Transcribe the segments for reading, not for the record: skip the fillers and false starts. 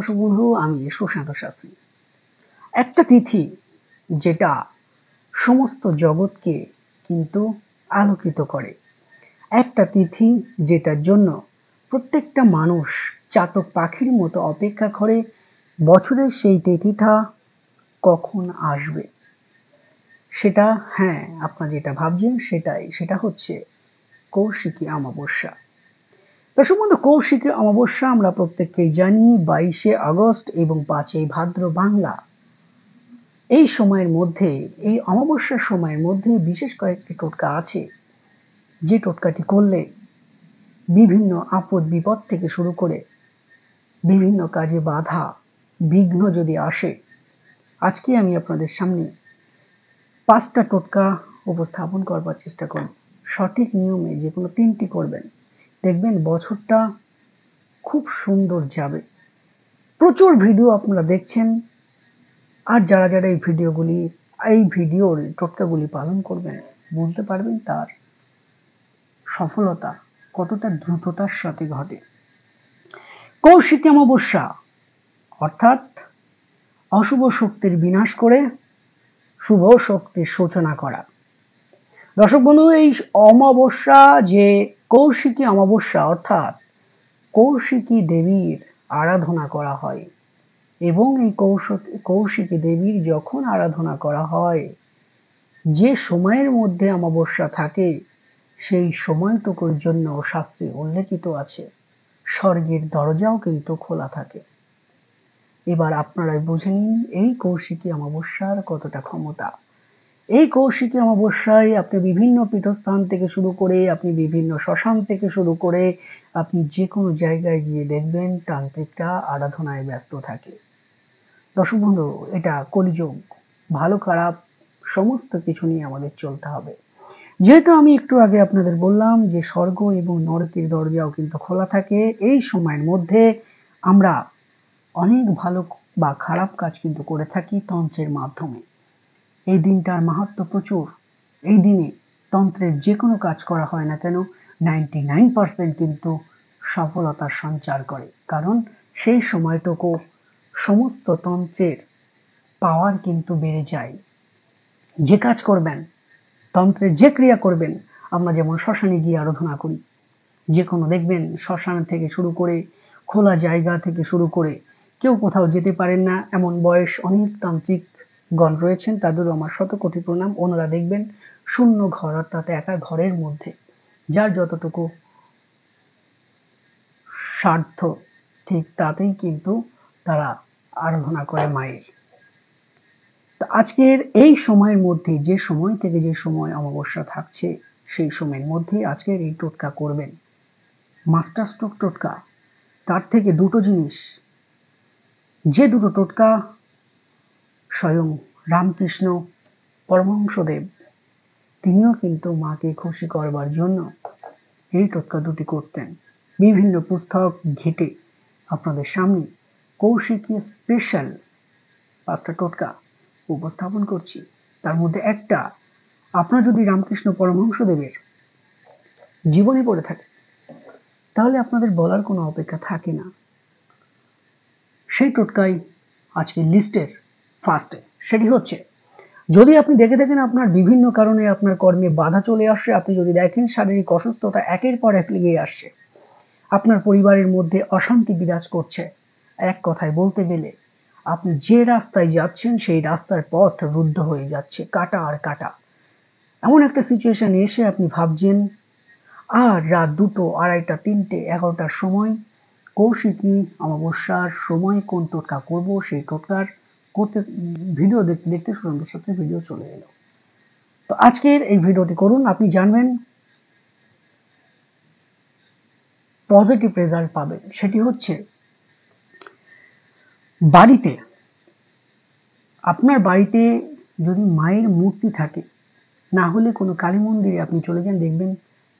দর্শক বন্ধু, আমি সুশান্ত শাস্ত্রী। একটা তিথি যেটা সমস্ত জগৎকে কিন্তু আলোকিত করে, একটা তিথি যেটার জন্য প্রত্যেকটা মানুষ চাতক পাখির মতো অপেক্ষা করে বছরের সেই তিথিটা কখন আসবে। সেটা আপনারা যেটা ভাবছেন সেটা হচ্ছে কৌশিকী অমাবস্যা। দর্শক বন্ধু, কৌশিকী অমাবস্যা আমরা প্রত্যেককেই জানি 22শে আগস্ট এবং 5ই ভাদ্র বাংলা। এই সময়ের মধ্যে, এই অমাবস্যার সময়ের মধ্যে বিশেষ কয়েকটি টোটকা আছে, যে টোটকাটি করলে বিভিন্ন আপদ বিপদ থেকে শুরু করে বিভিন্ন কাজে বাধা বিঘ্ন যদি আসে, আজকে আমি আপনাদের সামনে 5টা টোটকা উপস্থাপন করবার চেষ্টা করব। সঠিক নিয়মে যে কোনো 3টি করবেন, দেখবেন বছরটা খুব সুন্দর যাবে। প্রচুর ভিডিও আপনারা দেখছেন, আর যারা যারা এই ভিডিওর টোটকাগুলি পালন করবেন, বুঝতে পারবেন তার সফলতা কতটা দ্রুততার সাথে ঘটে। কৌশিকী অমাবস্যা অর্থাৎ অশুভ শক্তির বিনাশ করে শুভ শক্তির সূচনা করা। দর্শক বন্ধু, এই অমাবস্যা যে কৌশিকী অমাবস্যা অর্থাৎ কৌশিকী দেবীর আরাধনা করা হয়, এবং এই কৌশিকী দেবীর যখন আরাধনা করা হয়, যে সময়ের মধ্যে অমাবস্যা থাকে সেই সময়টুকুর জন্য শাস্ত্রে উল্লেখিত আছে স্বর্গের দরজাও কিন্তু খোলা থাকে। এবার আপনারাই বুঝে নিন এই কৌশিকী অমাবস্যার কতটা ক্ষমতা। এই কৌশিকী অমাবস্যায় আপনি বিভিন্ন পীঠস্থান থেকে শুরু করে, আপনি বিভিন্ন শ্মশান থেকে শুরু করে, আপনি যে কোনো জায়গায় গিয়ে দেখবেন তান্ত্রিকরা আরাধনায় ব্যস্ত থাকে। দর্শক বন্ধু, এটা কলিযুগ, ভালো খারাপ সমস্ত কিছু নিয়ে আমাদের চলতে হবে। যেহেতু আমি একটু আগে আপনাদের বললাম যে স্বর্গ এবং নরকের দরজাও কিন্তু খোলা থাকে, এই সময়ের মধ্যে আমরা অনেক ভালো বা খারাপ কাজ কিন্তু করে থাকি তন্ত্রের মাধ্যমে। এই দিনটার মাহাত্ম্য প্রচুর। এই দিনে তন্ত্রের যে কোনো কাজ করা হয় না কেন, 99% কিন্তু সফলতার সঞ্চার করে, কারণ সেই সময়টুকু সমস্ত তন্ত্রের পাওয়ার কিন্তু বেড়ে যায়। যে কাজ করবেন, তন্ত্রের যে ক্রিয়া করবেন, আমরা যেমন শ্মশানে গিয়ে আরাধনা করি, যে কোনো দেখবেন শ্মশান থেকে শুরু করে খোলা জায়গা থেকে শুরু করে কেউ কোথাও যেতে পারেন না এমন বয়স অনেক তান্ত্রিকগণ রয়েছেন, তাদেরও আমার শতকোটি প্রণাম। ওনারা দেখবেন শূন্য ঘর অর্থাৎ একা ঘরের মধ্যে যার যতটুকু স্বার্থ, ঠিক তাতেই কিন্তু তারা আরাধনা করে মায়ের। আজকের এই সময়ের মধ্যে, যে সময় থেকে যে সময় অমাবস্যা থাকছে, সেই সময়ের মধ্যে আজকের এই টোটকা করবেন, মাস্টার স্ট্রোক টোটকা। তার থেকে দুটো জিনিস, যে দুটো টোটকা স্বয়ং রামকৃষ্ণ পরমহংসদেব তিনিও কিন্তু মাকে খুশি করবার জন্য এই টোটকা দুটি করতেন। বিভিন্ন পুস্তক ঘেটে আপনাদের সামনে কৌশিকী স্পেশাল 5টা টোটকা উপস্থাপন করছি। তার মধ্যে একটা, আপনার যদি রামকৃষ্ণ পরমহংসদেবের জীবনী পড়ে থাকে, তাহলে আপনাদের বলার কোনো অপেক্ষা থাকে না। সেই টোটকাই আজকে লিস্টের ফার্স্টে। সেটি হচ্ছে, যদি আপনি দেখে থাকেন আপনার বিভিন্ন কারণে আপনার কর্মে বাধা চলে আসছে, আপনি যদি দেখেন শারীরিক অসুস্থতা একের পর এক লেগে আসছে, আপনার পরিবারের মধ্যে অশান্তি বিরাজ করছে, এক কথায় বলতে গেলে আপনি যে রাস্তায় যাচ্ছেন সেই রাস্তার পথ রুদ্ধ হয়ে যাচ্ছে, কাটা আর কাটা, এমন একটা সিচুয়েশন এসে আপনি ভাবছেন আর রাত 2টো, 2:30, 3টে, 11টার সময় কৌশিকী অমাবস্যার সময় কোন টোটকা করব, সেই টোটকার করতে ভিডিও দেখতে দেখতে সুরেন্দ্র সাথে ভিডিও চলে এলো। তো আজকের এই ভিডিওটি করুন, আপনি জানবেন পজিটিভ রেজাল্ট পাবেন। সেটি হচ্ছে, বাড়িতে, আপনার বাড়িতে যদি মায়ের মূর্তি থাকে, না হলে কোনো কালী মন্দিরে আপনি চলে যান, দেখবেন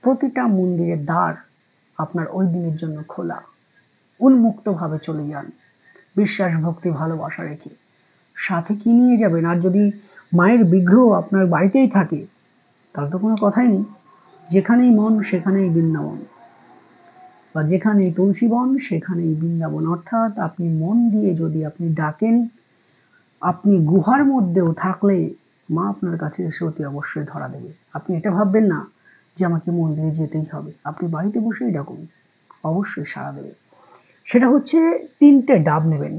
প্রতিটা মন্দিরের দ্বার আপনার ওই দিনের জন্য খোলা। উন্মুক্তভাবে চলে যান, বিশ্বাস ভক্তি ভালোবাসা রেখে। সাথে কি নিয়ে যাবেন? আর যদি মায়ের বিগ্রহ আপনার বাড়িতেই থাকে, তাহলে তো কোনো কথাই নেই, যেখানেই মন সেখানেই বৃন্দাবন। বা যেখানেই তুলসী বন সেখানেই বৃন্দাবন। অর্থাৎ আপনি মন দিয়ে যদি আপনি ডাকেন, আপনি গুহার মধ্যেও থাকলে মা আপনার কাছে এসে অতি অবশ্যই ধরা দেবে। আপনি এটা ভাববেন না যে আমাকে মন্দিরে যেতেই হবে, আপনি বাড়িতে বসেই ডাকুন, অবশ্যই সাড়া দেবে। সেটা হচ্ছে 3টে ডাব নেবেন,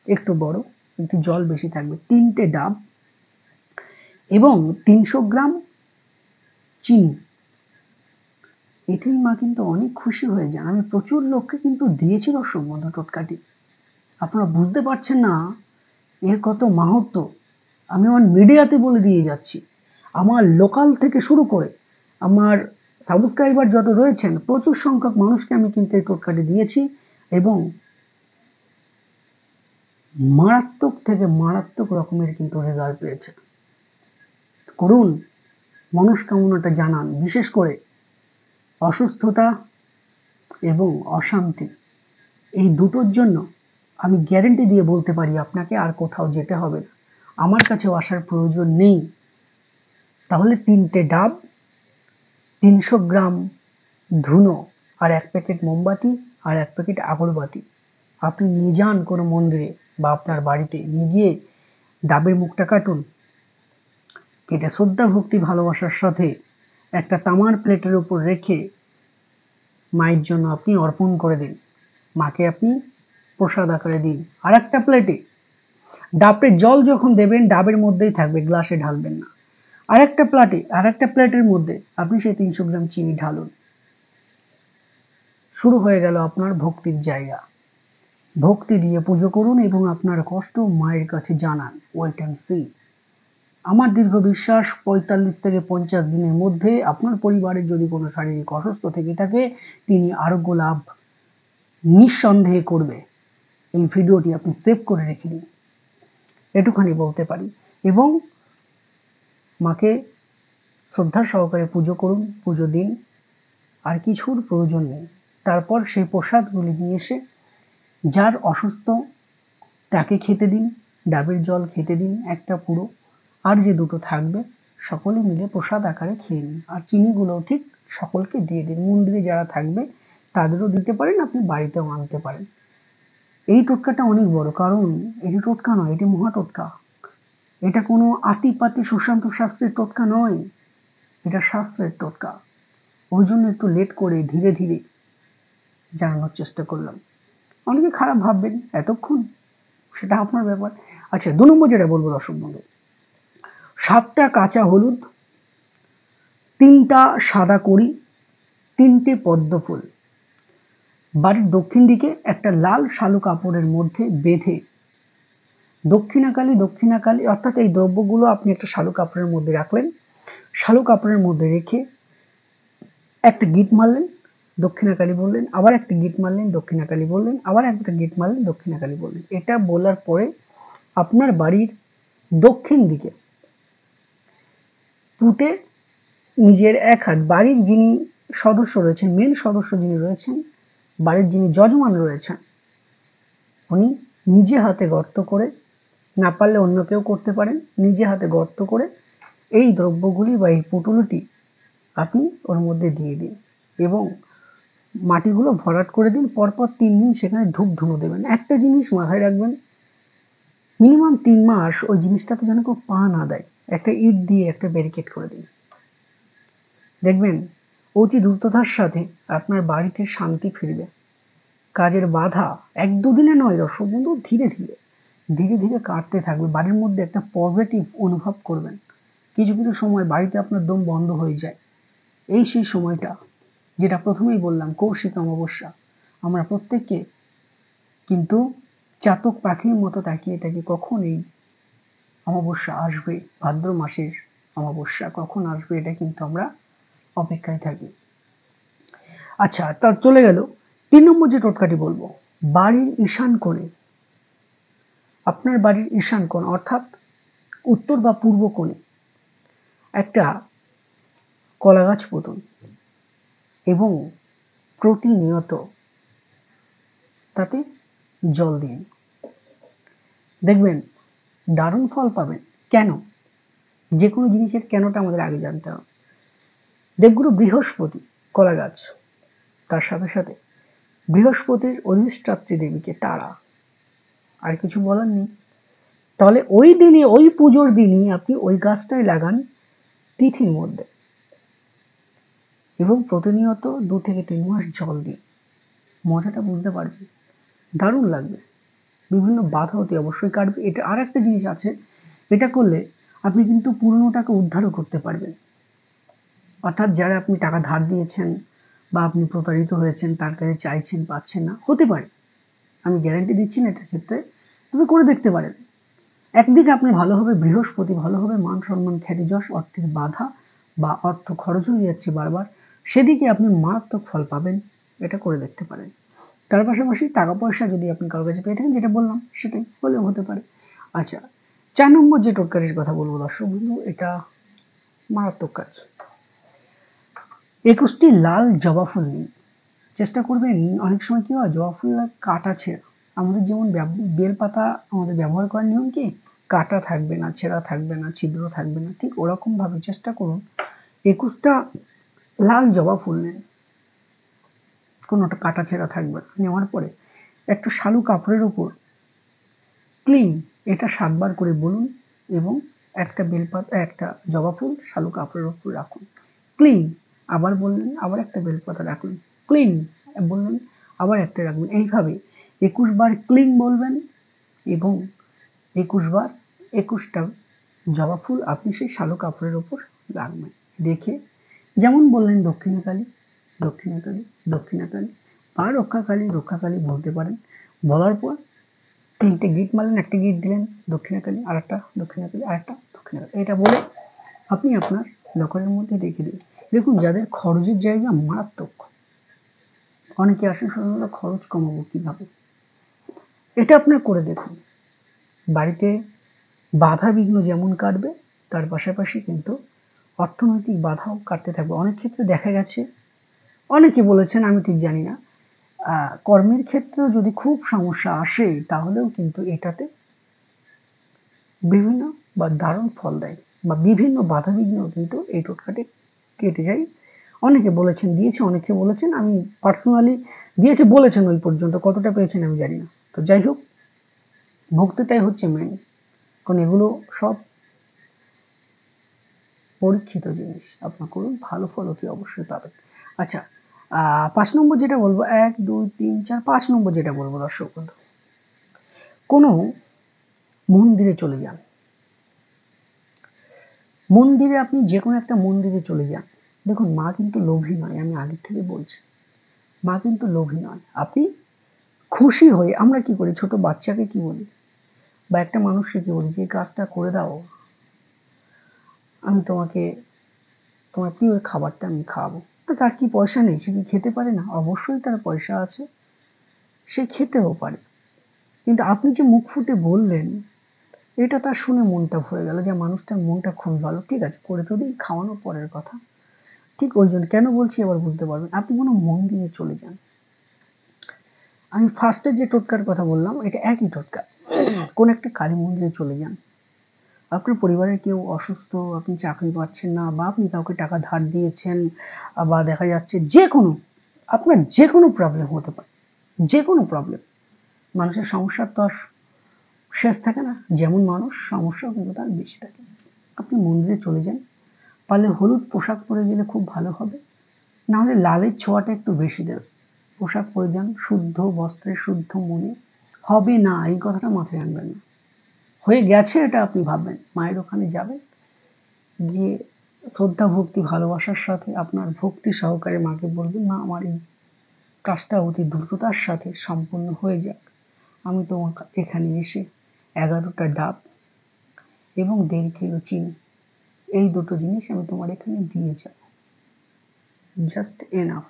একটু বড়, একটু জল বেশি থাকবে, 3টে ডাব এবং 300 গ্রাম চিনি। এতেই মা কিন্তু অনেক খুশি হয়ে যান। আমি প্রচুর লোককে কিন্তু দিয়েছি দর্শক বন্ধু টোটকাটি। আপনারা বুঝতে পারছেন না এর কত মাহাত্ম্য। আমি আমার মিডিয়াতে বলে দিয়ে যাচ্ছি, আমার লোকাল থেকে শুরু করে আমার সাবস্ক্রাইবার যত রয়েছেন প্রচুর সংখ্যক মানুষকে আমি কিন্তু এই টোটকাটি দিয়েছি এবং মারাত্মক থেকে মারাত্মক রকমের কিন্তু রেজাল্ট পেয়েছে। করুন, মনস্কামনাটা জানান। বিশেষ করে অসুস্থতা এবং অশান্তি, এই দুটোর জন্য আমি গ্যারেন্টি দিয়ে বলতে পারি আপনাকে আর কোথাও যেতে হবে না, আমার কাছেও আসার প্রয়োজন নেই। তাহলে 3টে ডাব, 300 গ্রাম ধুনো আর 1 প্যাকেট মোমবাতি আর 1 প্যাকেট আগরবাতি আপনি নিয়ে যান কোনো মন্দিরে বা আপনার বাড়িতে নিয়ে গিয়ে ডাবের মুখটা কাটুন, কেটে শ্রদ্ধা ভক্তি ভালোবাসার সাথে একটা তামার প্লেটের উপর রেখে মায়ের জন্য আপনি অর্পণ করে দিন। মাকে আপনি প্রসাদ আকারে দিন। আর একটা প্লেটে ডাবের জল যখন দেবেন ডাবের মধ্যেই থাকবে, গ্লাসে ঢালবেন না। আর একটা প্লেটের মধ্যে আপনি সেই 300 গ্রাম চিনি ঢালুন। শুরু হয়ে গেল আপনার ভক্তির জায়গা। ভক্তি দিয়ে পুজো করুন এবং আপনার কষ্ট মায়ের কাছে জানান। Wait and see. আমার দীর্ঘ বিশ্বাস 45 থেকে 50 দিনের মধ্যে আপনার পরিবারের যদি কোনো শারীরিক অসুস্থ থেকে থাকে তিনি আরোগ্য লাভ নিঃসন্দেহে করবে। এই ভিডিওটি আপনি সেভ করে রেখে দিন, এটুখানি বলতে পারি। এবং মাকে শ্রদ্ধা সহকারে পুজো করুন, পুজো দিন, আর কিছুর প্রয়োজন নেই। তারপর সেই প্রসাদগুলি নিয়ে এসে যার অসুস্থ তাকে খেতে দিন, ডাবের জল খেতে দিন একটা পুরো, আর যে দুটো থাকবে সকলে মিলে প্রসাদ আকারে খেয়ে নিন। আর চিনিগুলোও ঠিক সকলকে দিয়ে দিন। মন্দিরে যারা থাকবে তাদেরও দিতে পারেন, আপনি বাড়িতেও আনতে পারেন। এই টোটকাটা অনেক বড়, কারণ এটি টোটকা নয়, এটি মহা টোটকা। এটা কোনো আতিপাতি সুশান্ত শাস্ত্রের টোটকা নয়, এটা শাস্ত্রের টোটকা। ওই জন্য একটু লেট করে ধীরে ধীরে জানানোর চেষ্টা করলাম। অনেকে খারাপ ভাববেন এতক্ষণ, সেটা আপনার ব্যাপার। আচ্ছা, 2 নম্বর যেটা বলবো দর্শক বন্ধু, 7টা কাঁচা হলুদ, 3টা সাদা কড়ি, 3টে পদ্ম ফুল বাড়ির দক্ষিণ দিকে একটা লাল শালু কাপড়ের মধ্যে বেঁধে দক্ষিণাকালী অর্থাৎ এই দ্রব্যগুলো আপনি একটা শালু কাপড়ের মধ্যে রাখলেন। শালু কাপড়ের মধ্যে রেখে একটা গিট মারলেন, দক্ষিণাকালী বললেন, আবার একটা গিট মারলেন, দক্ষিণাকালী বললেন, আবার একটা গিট মারলেন, দক্ষিণাকালী বললেন। এটা বলার পরে আপনার বাড়ির দক্ষিণ দিকে পুঁতে নিজের এক হাত, বাড়ির যিনি সদস্য রয়েছেন, মেন সদস্য যিনি রয়েছেন, বাড়ির যিনি যজমান রয়েছেন, উনি নিজে হাতে গর্ত করে, না পারলে অন্য কেউ করতে পারেন, নিজে হাতে গর্ত করে এই দ্রব্যগুলি বা এই পুটুলিটি আপনি ওর মধ্যে দিয়ে দিন এবং মাটিগুলো ভরাট করে দিন। পরপর 3 দিন সেখানে ধূপ ধুনো দেবেন। একটা জিনিস মাথায় রাখবেন, মিনিমাম 3 মাস ওই জিনিসটাতে যেন কেউ পা না দেয়। একটা ইট দিয়ে একটা ব্যারিকেড করে দিন। দেখবেন অতি দ্রুততার সাথে আপনার বাড়িতে শান্তি ফিরবে। কাজের বাধা 1-2 দিনে নয় দর্শক বন্ধু, ধীরে ধীরে কাটতে থাকবে। বাড়ির মধ্যে একটা পজিটিভ অনুভব করবেন। কিছু সময় বাড়িতে আপনার দম বন্ধ হয়ে যায়। এই সেই সময়টা যেটা প্রথমেই বললাম, কৌশিক অমাবস্যা। আমরা প্রত্যেকে কিন্তু চাতক পাখির মতো তাকিয়ে থাকি কখন এই অমাবস্যা আসবে, ভাদ্র মাসের অমাবস্যা কখন আসবে, এটা কিন্তু আমরা অপেক্ষায় থাকি। আচ্ছা, তা চলে গেল 3 নম্বর যে টোটকাটি বলবো, বাড়ির ঈশান কোণে, আপনার বাড়ির ঈশান কোণ অর্থাৎ উত্তর বা পূর্ব কোণে একটা কলা গাছ পুঁতুন এবং প্রতিনিয়ত তাতে জল দিন। দেখবেন দারুণ ফল পাবেন। কেন? যে কোনো জিনিসের কেনটা আমাদের আগে জানতে হবে। দেবগুরু বৃহস্পতি কলা গাছ, তার সাথে সাথে বৃহস্পতির অধিষ্ঠাত্রী দেবীকে তারা, আর কিছু বলার নেই। তাহলে ওই দিনই, ওই পুজোর দিনই আপনি ওই গাছটাই লাগান তিথির মধ্যে, এবং প্রতিনিয়ত 2 থেকে 3 মাস জল দিন। মজাটা বুঝতে পারবেন, দারুণ লাগবে। বিভিন্ন বাধা অতি অবশ্যই কাটবে। এটা আর একটা জিনিস আছে, এটা করলে আপনি কিন্তু পুরনো টাকা উদ্ধারও করতে পারবেন। অর্থাৎ যারা আপনি টাকা ধার দিয়েছেন বা আপনি প্রতারিত হয়েছেন, তার কাছে চাইছেন, পাচ্ছেন না, হতে পারে, আমি গ্যারান্টি দিচ্ছি না এটার ক্ষেত্রে, তবে করে দেখতে পারেন। একদিকে আপনি ভালো হবে, বৃহস্পতি ভালো হবে, মান সম্মান খ্যাতি যশ, অর্থের বাধা বা অর্থ খরচ হয়ে যাচ্ছে বারবার, সেদিকে আপনি মারাত্মক ফল পাবেন। এটা করে দেখতে পারেন। তার পাশাপাশি টাকা পয়সা যদি আপনি কারোর কাছে পেয়ে থাকেন, যেটা বললাম সেটাই হলেও হতে পারে। আচ্ছা, 4 নম্বর যে টোটকারির কথা বলবো দর্শক বন্ধু, এটা মারাত্মক কাজ। 21টি লাল জবা ফুল নিন। চেষ্টা করবেন, অনেক সময় কি হয়, জবা ফুল কাটা ছেঁড়া, আমাদের যেমন বেল পাতা আমাদের ব্যবহার করার নিয়ম কি, কাটা থাকবে না, ছেঁড়া থাকবে না, ছিদ্র থাকবে না, ঠিক ওরকম ভাবে চেষ্টা করুন 21টা লাল জবা ফুল নেন, কোনোটা কাটা ছেঁড়া থাকবে না। নেওয়ার পরে একটা শালু কাপড়ের উপর ক্লিন এটা 7 বার করে বলুন, এবং একটা বেলপাতা, একটা জবা ফুল শালু কাপড়ের উপর রাখুন। ক্লিন আবার বললেন, আবার একটা বেলপাতা রাখলেন, ক্লিন বললেন, আবার একটা রাখবেন। এইভাবে 21 বার ক্লিন বলবেন এবং 21 বার 21টা জবা ফুল আপনি সেই শালু কাপড়ের উপর রাখবেন। রেখে যেমন বললেন দক্ষিণাকালী, দক্ষিণাকালী, দক্ষিণাকালী বা রক্ষাকালী, রক্ষাকালী বলতে পারেন। বলার পর 3টে গিট মারলেন, একটা গিট দিলেন দক্ষিণাকালী, আর একটা দক্ষিণাকালী, আর একটা দক্ষিণাকালী, এটা বলে আপনি আপনার লকারের মধ্যে রেখে দিন। দেখুন, যাদের খরচের জায়গা মারাত্মক, অনেকে আসে সাধারণত খরচ কমাবো কিভাবে, এটা আপনার করে দেখুন। বাড়িতে বাধা বিঘ্ন যেমন কাটবে, তার পাশাপাশি কিন্তু অর্থনৈতিক বাধাও কাটতে থাকবে। অনেক ক্ষেত্রে দেখা গেছে, অনেকে বলেছেন, আমি ঠিক জানি না, কর্মের ক্ষেত্রেও যদি খুব সমস্যা আসে, তাহলেও কিন্তু এটাতে বিভিন্ন বা দারুণ ফল দেয়, বা বিভিন্ন বাধা বিঘ্ন কিন্তু এই টোটকাটি কেটে যায়। অনেকে বলেছেন, দিয়েছে, অনেকে বলেছেন, আমি পার্সোনালি দিয়েছে বলেছেন, ওই পর্যন্ত কতটা পেয়েছেন আমি জানি না। তো যাই হোক, ভক্তিটাই হচ্ছে মেন, কারণ এগুলো সব পরীক্ষিত জিনিস। আপনার করুন, ভালো ফল অতি অবশ্যই পাবেন। আচ্ছা, 5 নম্বর যেটা বলবো, 1 2 3 4 5 নম্বর যেটা বলবো দর্শক বন্ধু, কোনো মন্দিরে চলে যান। মন্দিরে আপনি যে কোনো একটা মন্দিরে চলে যান। দেখুন, মা কিন্তু লোভী নয়, আমি আগের থেকে বলছি, মা কিন্তু লোভী নয়। আপনি খুশি হয়ে, আমরা কি করি, ছোট বাচ্চাকে কি বলি বা একটা মানুষকে কি বলি, যে কাজটা করে দাও, আমি তোমাকে তোমার প্রিয় খাবারটা আমি খাওয়াবো। তো তার কি পয়সা নেই, সে কি খেতে পারে না? অবশ্যই তার পয়সা আছে, সে খেতেও পারে। কিন্তু আপনি যে মুখ ফুটে বললেন, এটা তার শুনে মনটা ভরে গেল, যে মানুষটার মনটা খুব ভালো, ঠিক আছে করে তো দিই, খাওয়ানো পরের কথা। ঠিক ওই জন্য কেন বলছি এবার বুঝতে পারবেন। আপনি কোনো মন্দিরে চলে যান, আমি ফার্স্টে যে টোটকার কথা বললাম এটা একই টোটকা। কোন একটা কালী মন্দিরে চলে যান, আপনার পরিবারের কেউ অসুস্থ, আপনি চাকরি পাচ্ছেন না, বা আপনি কাউকে টাকা ধার দিয়েছেন, বা দেখা যাচ্ছে যে কোনো, আপনার যে কোনো প্রবলেম হতে পারে, যে কোনো প্রবলেম। মানুষের সমস্যার তো আর শেষ থাকে না, যেমন মানুষ সমস্যাও কিন্তু তার বেশি থাকে। আপনি মন্দিরে চলে যান, পারলে হলুদ পোশাক পরে গেলে খুব ভালো হবে, নাহলে লালের ছোঁয়াটা একটু বেশি দেবে। পোশাক পরে যান, শুদ্ধ বস্ত্রে, শুদ্ধ মনে। হবে না এই কথাটা মাথায় আনবেন না, হয়ে গেছে এটা আপনি ভাববেন। মায়ের ওখানে যাবেন, গিয়ে শ্রদ্ধা ভক্তি ভালোবাসার সাথে আপনার ভক্তি সহকারে মাকে বলবেন, মা আমার এই কাজটা অতি দ্রুততার সাথে সম্পূর্ণ হয়ে যাক। আমি তোমার এখানে এসে 11টা ডাব এবং 1.5 কিলো চিনি, এই দুটো জিনিস আমি তোমার এখানে দিয়ে যাব, জাস্ট এনাফ।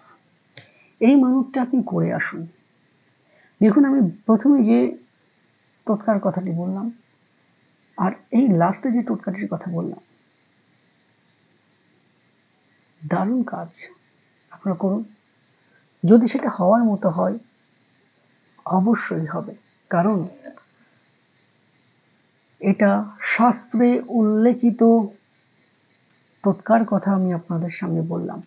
এই মানুষটা আপনি করে আসুন। দেখুন, আমি প্রথমে যে টোটকার কথাটি বললাম আর এই লাস্টে যে টোটকাটির কথা বললাম, দারুণ কাজ। আপনারা করুন, যদি সেটা হওয়ার মতো হয়, অবশ্যই হবে। কারণ এটা শাস্ত্রে উল্লেখিত টোটকার কথা আমি আপনাদের সামনে বললাম।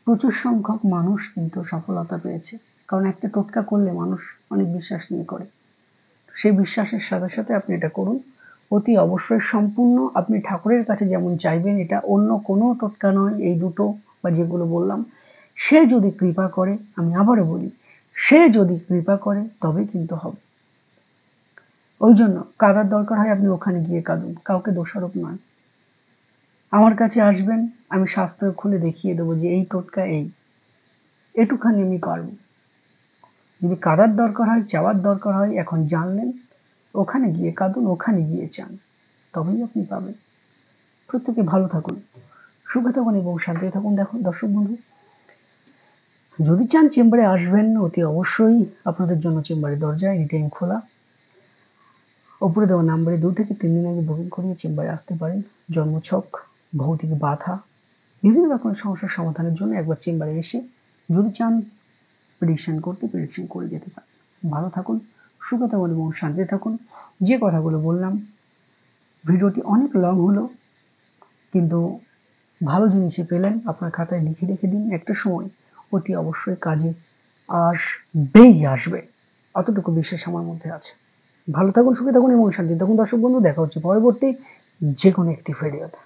প্রচুর সংখ্যক মানুষ কিন্তু সফলতা পেয়েছে, কারণ একটা টোটকা করলে মানুষ অনেক বিশ্বাস নিয়ে করে। সেই বিশ্বাসের সাথে সাথে আপনি এটা করুন, অতি অবশ্যই সম্পূর্ণ আপনি ঠাকুরের কাছে যেমন চাইবেন, এটা অন্য কোনো টোটকা নয়। এই দুটো বা যেগুলো বললাম, সে যদি কৃপা করে, আমি আবারও বলি, সে যদি কৃপা করে তবে কিন্তু হবে। ওই জন্য কাদার দরকার হয় আপনি ওখানে গিয়ে কাঁদুন, কাউকে দোষারোপ নয়। আমার কাছে আসবেন, আমি শাস্ত্র খুলে দেখিয়ে দেবো যে এই টোটকা এটুখানি আমি পারবো। যদি কাদার দরকার হয়, চাওয়ার দরকার হয়, এখন জানলেন, ওখানে গিয়ে কাঁদুন, ওখানে গিয়ে চান, তবেই আপনি পাবেন। প্রত্যেকে ভালো থাকুন, সুখে থাকুন এবং শান্তি থাকুন। দেখুন দর্শক বন্ধু, যদি চান চেম্বারে আসবেন, অতি অবশ্যই আপনাদের জন্য চেম্বারের দরজা এনি টাইম খোলা। ওপরে দেওয়া নাম্বারে 2 থেকে 3 দিন আগে বুকিং করিয়ে চেম্বারে আসতে পারেন। জন্মছক, ভৌতিক বাধা, বিভিন্ন রকমের সমস্যার সমাধানের জন্য একবার চেম্বারে এসে যদি চান প্রেডিকশন করতে, প্রেডিকশন করে যেতে পারেন। ভালো থাকুন, সুখে থাকুন এবং শান্তিতে থাকুন। যে কথাগুলো বললাম, ভিডিওটি অনেক লং হলো, কিন্তু ভালো জিনিসই পেলেন। আপনার খাতায় লিখে রেখে দিন, একটা সময় অতি অবশ্যই কাজে আসবে, অতটুকু বিশ্বাস আমার মধ্যে আছে। ভালো থাকুন, সুখে থাকুন এবং শান্তিতে থাকুন দর্শক বন্ধু। দেখা হচ্ছে পরবর্তী যে কোনো একটি ভিডিওতে।